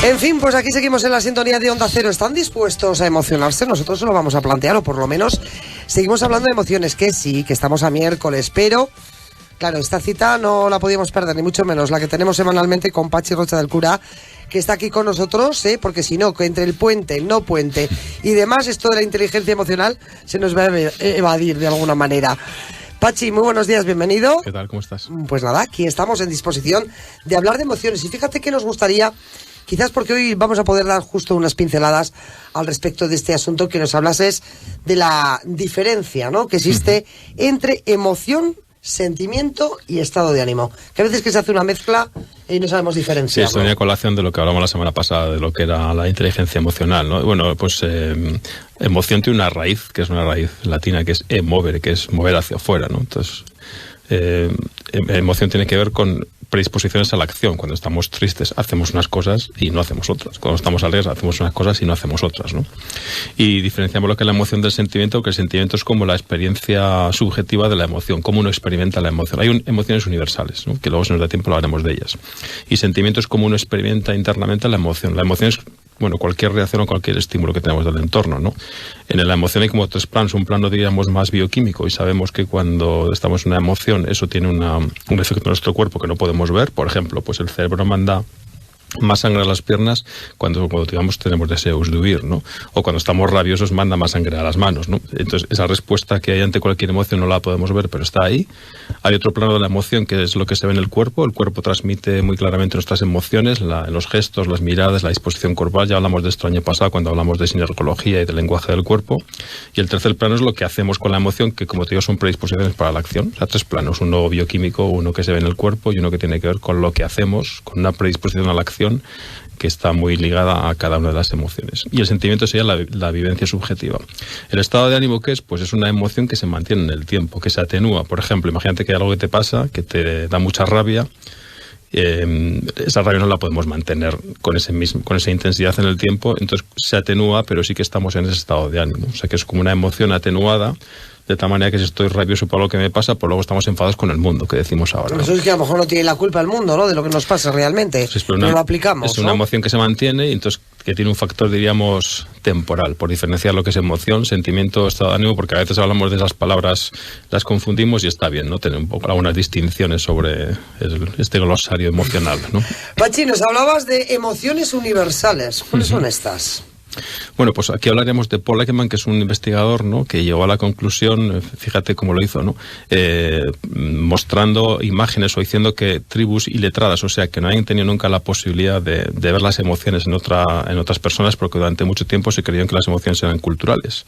En fin, pues aquí seguimos en la sintonía de Onda Cero. ¿Están dispuestos a emocionarse? Nosotros se lo vamos a plantear, o por lo menos seguimos hablando de emociones, que sí, que estamos a miércoles, pero claro, esta cita no la podíamos perder, ni mucho menos la que tenemos semanalmente con Pachi Rocha del Cura, que está aquí con nosotros, porque si no, que entre el puente, el no puente y demás, esto de la inteligencia emocional se nos va a evadir de alguna manera. Pachi, muy buenos días, bienvenido. ¿Qué tal? ¿Cómo estás? Pues nada, aquí estamos en disposición de hablar de emociones. Y fíjate que nos gustaría, quizás porque hoy vamos a poder dar justo unas pinceladas al respecto de este asunto, que nos hablases de la diferencia, ¿no?, que existe entre emoción, sentimiento y estado de ánimo. Que a veces que se hace una mezcla y no sabemos diferenciar. Sí, esto venía a colación de lo que hablamos la semana pasada, de lo que era la inteligencia emocional, ¿no? Bueno, pues emoción tiene una raíz, que es una raíz latina, que es mover, que es mover hacia afuera, ¿no? Entonces, emoción tiene que ver con predisposiciones a la acción. Cuando estamos tristes hacemos unas cosas y no hacemos otras. Cuando estamos alegres hacemos unas cosas y no hacemos otras, ¿no? Y diferenciamos lo que es la emoción del sentimiento, que el sentimiento es como la experiencia subjetiva de la emoción, cómo uno experimenta la emoción. Hay emociones universales, ¿no?, que luego si nos da tiempo hablaremos de ellas. Y sentimiento es como uno experimenta internamente la emoción. La emoción es, bueno, cualquier reacción o cualquier estímulo que tenemos del entorno, ¿no? En la emoción hay como tres planos. Un plano, diríamos, más bioquímico, y sabemos que cuando estamos en una emoción eso tiene un efecto en nuestro cuerpo que no podemos ver. Por ejemplo, pues el cerebro manda más sangre a las piernas cuando digamos tenemos deseos de huir, ¿no? O cuando estamos rabiosos manda más sangre a las manos, ¿no? Entonces esa respuesta que hay ante cualquier emoción no la podemos ver, pero está ahí. Hay otro plano de la emoción que es lo que se ve en el cuerpo. El cuerpo transmite muy claramente nuestras emociones, los gestos, las miradas, la disposición corporal. Ya hablamos de esto el año pasado cuando hablamos de sinergología y del lenguaje del cuerpo. Y el tercer plano es lo que hacemos con la emoción, que como te digo son predisposiciones para la acción. O sea, tres planos: uno bioquímico, uno que se ve en el cuerpo y uno que tiene que ver con lo que hacemos, con una predisposición a la acción que está muy ligada a cada una de las emociones. Y el sentimiento sería la vivencia subjetiva. El estado de ánimo, ¿qué es? Pues es una emoción que se mantiene en el tiempo, que se atenúa. Por ejemplo, imagínate que hay algo que te pasa, que te da mucha rabia. Esa rabia no la podemos mantener con esa intensidad en el tiempo, entonces se atenúa, pero sí que estamos en ese estado de ánimo. O sea, que es como una emoción atenuada, de tal manera que si estoy rabioso por lo que me pasa, pues luego estamos enfadados con el mundo, que decimos ahora, ¿no? Eso es que a lo mejor no tiene la culpa el mundo, ¿no?, de lo que nos pasa realmente, pero lo aplicamos, es una emoción que se mantiene y entonces que tiene un factor, diríamos, temporal, por diferenciar lo que es emoción, sentimiento, estado de ánimo, porque a veces hablamos de esas palabras, las confundimos y está bien, ¿no?, tener un poco algunas distinciones sobre este glosario emocional, ¿no? Pachi, nos hablabas de emociones universales. ¿Cuáles son estas? Bueno, pues aquí hablaremos de Paul Ekman, que es un investigador, ¿no?, que llegó a la conclusión, fíjate cómo lo hizo, ¿no?, mostrando imágenes o diciendo que tribus iletradas, o sea, que no hayan tenido nunca la posibilidad de ver las emociones en otras personas, porque durante mucho tiempo se creían que las emociones eran culturales.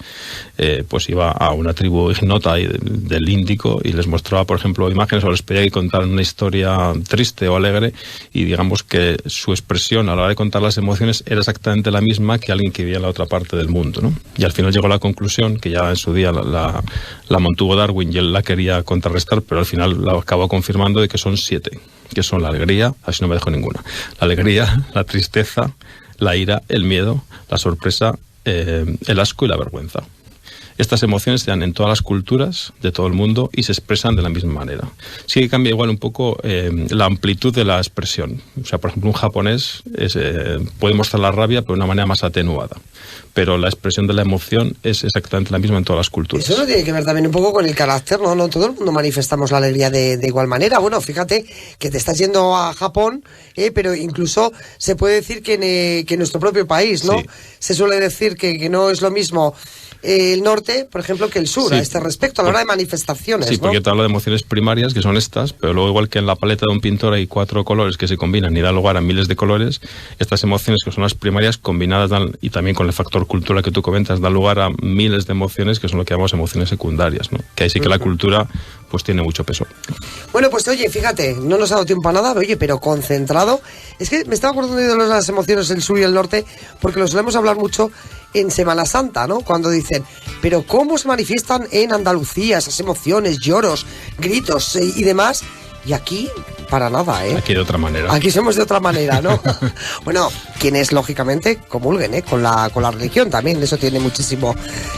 Pues iba a una tribu ignota del Índico y les mostraba, por ejemplo, imágenes, o les pedía que contaran una historia triste o alegre, y digamos que su expresión a la hora de contar las emociones era exactamente la misma que alguien que vivía en la otra parte del mundo, ¿no? Y al final llegó a la conclusión, que ya en su día la mantuvo Darwin y él la quería contrarrestar, pero al final la acabó confirmando, de que son 7, que son la alegría, así no me dejo ninguna: la alegría, la tristeza, la ira, el miedo, la sorpresa, el asco y la vergüenza. Estas emociones se dan en todas las culturas de todo el mundo y se expresan de la misma manera. Sí que cambia igual un poco la amplitud de la expresión. O sea, por ejemplo, un japonés puede mostrar la rabia, pero de una manera más atenuada. Pero la expresión de la emoción es exactamente la misma en todas las culturas. Eso no tiene que ver también un poco con el carácter, ¿no? No todo el mundo manifestamos la alegría de igual manera. Bueno, fíjate que te estás yendo a Japón, pero incluso se puede decir que en nuestro propio país, ¿no? Sí. Se suele decir que no es lo mismo el norte, por ejemplo, que el sur, sí, a este respecto, a la hora de manifestaciones. Sí, ¿no? Porque te hablo de emociones primarias, que son estas, pero luego, igual que en la paleta de un pintor hay 4 colores que se combinan y dan lugar a miles de colores, estas emociones, que son las primarias, combinadas y también con el factor cultura que tú comentas, dan lugar a miles de emociones, que son lo que llamamos emociones secundarias, ¿no? Que ahí sí que la cultura pues tiene mucho peso. Bueno, pues oye, fíjate, no nos ha dado tiempo a nada, oye, pero concentrado. Es que me estaba acordando de las emociones del sur y el norte, porque lo solemos hablar mucho en Semana Santa, ¿no? Cuando dicen, pero ¿cómo se manifiestan en Andalucía esas emociones, lloros, gritos y demás? Y aquí, para nada, ¿eh? Aquí de otra manera. Aquí somos de otra manera, ¿no? Bueno, quienes lógicamente comulguen, ¿eh? Con la religión también, eso tiene muchísimo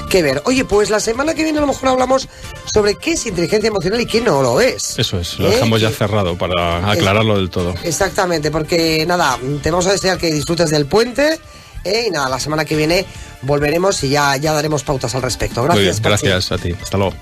que ver. Oye, pues la semana que viene a lo mejor hablamos sobre qué es inteligencia emocional y qué no lo es. Eso es, lo dejamos ya cerrado para aclararlo del todo. Exactamente, porque nada, te vamos a desear que disfrutes del puente. Y nada, la semana que viene volveremos y ya daremos pautas al respecto. Gracias. Muy bien, gracias a ti. Hasta luego.